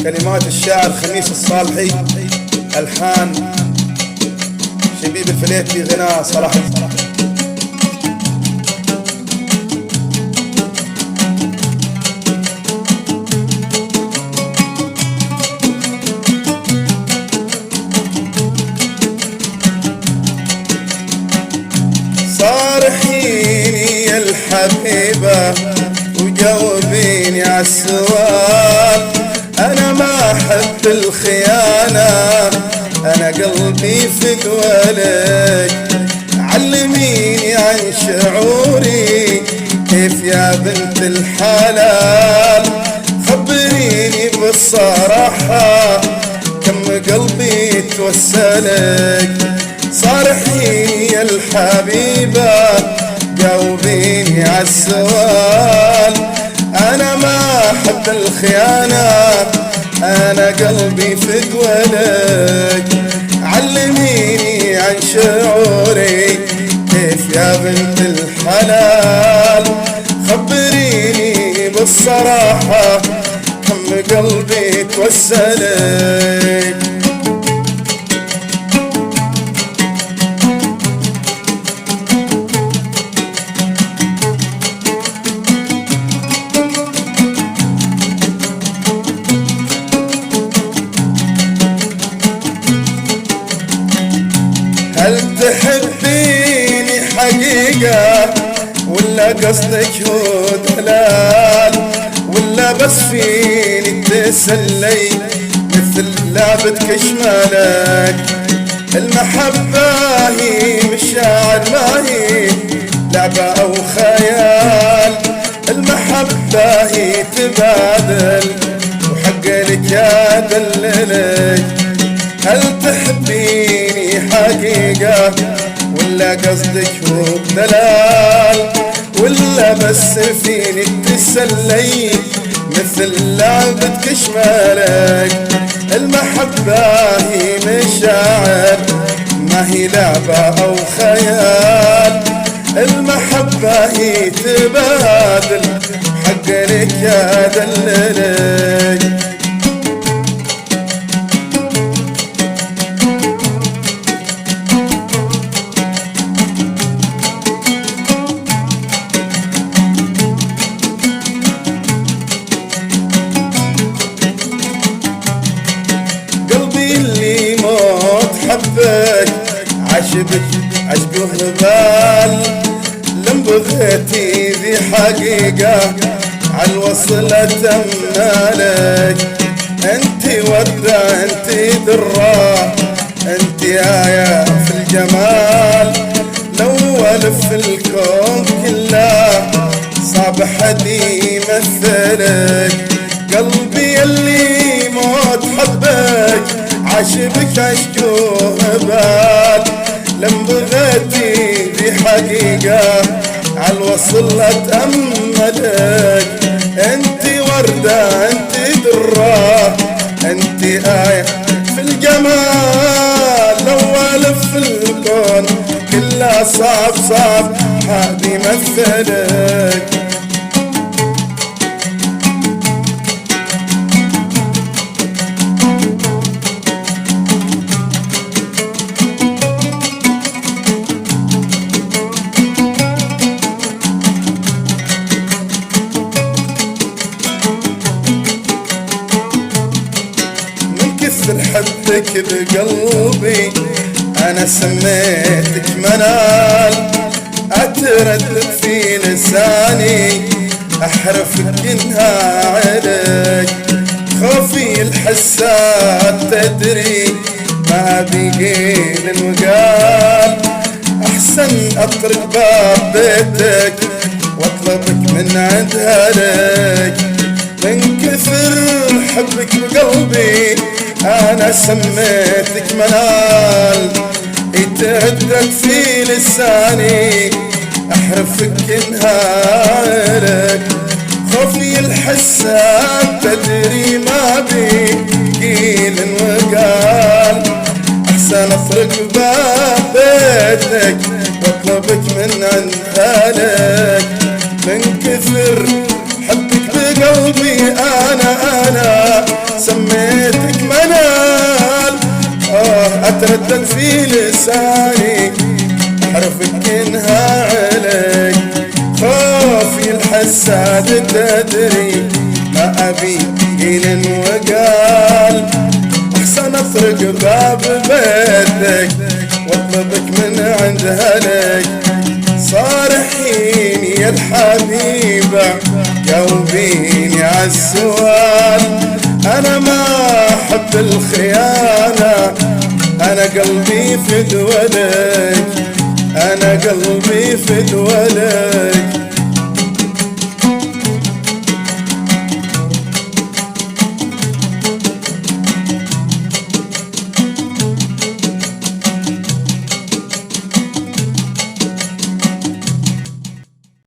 كلمات الشاعر خميس الصالحي، ألحان شبيب الفليتي، غناء صلاح. صارحيني يا الحبيبة وجاوبيني عالسؤال، أنا ما أحب الخيانة، أنا قلبي فدوى لك. علميني عن شعوري كيف يا بنت الحلال، خبريني بالصراحة كم قلبي توسلك. صارحيني يا الحبيبة جاوبيني عالسؤال، أنا ما أحب الخيانة، أنا قلبي فدوى لك. علميني عن شعوري كيف يا بنت الحلال، خبريني بالصراحة كم قلبي توسلك. هل تحبيني حقيقة ولا قصدك هو دلال، ولا بس فيني تسلي مثل لعبة كشمالك؟ المحبة هي مشاعر ما هي لعبة أو خيال، المحبة هي تبادل وحق لك يا دللك. هل تحبيني حقيقة ولا قصدك هو دلال، ولا بس فيني تسلي مثل لعبة كشمالك؟ المحبة هي مشاعر ما هي لعبة أو خيال، المحبة هي تبادل حق لك يا دللك. حبك عشبك عشبي وهبال، لم بغيتي ذي حقيقة عالوصلة تمالك. انتي ودة انتي درة انتي آية في الجمال، لو ألف الكون كله صعب حد يمثلك. قلبي اللي موت حبك عشبك عشقه هبال، لم بغيتي ذي حقيقة عالوصلة تأملك. انتي وردة انتي درة انتي آية في الجمال، لو ألف الكون كله صعب صعب حد يمثلك. حبك بقلبي أنا سميتك منال، أتردد في لساني أحرفك إنها عليك. خوفي الحسات تدري ما بيقيل وقال، أحسن أطرق باب بيتك واطلبك من عندها لك. من كثر حبك بقلبي أنا سميتك منال، يتردد في لساني أحرفك إنهالك. خوفي الحسات تدري ما بيقيل وقال، أحسن أطرق باب بيتك واطلبك من عندها لك. من كثر حبك بقلبي أنا سميتك اتردد في لساني حرفك انها عليك، خوفي الحساد تدري ما ابي قيل وقال، احسن اطرق باب بيتك واطلبك من عند اهلك، صارحيني يا الحبيبة جاوبيني عالسؤال، انا ما احب الخيانة، انا قلبي فدوى لك، انا قلبي فدوى لك.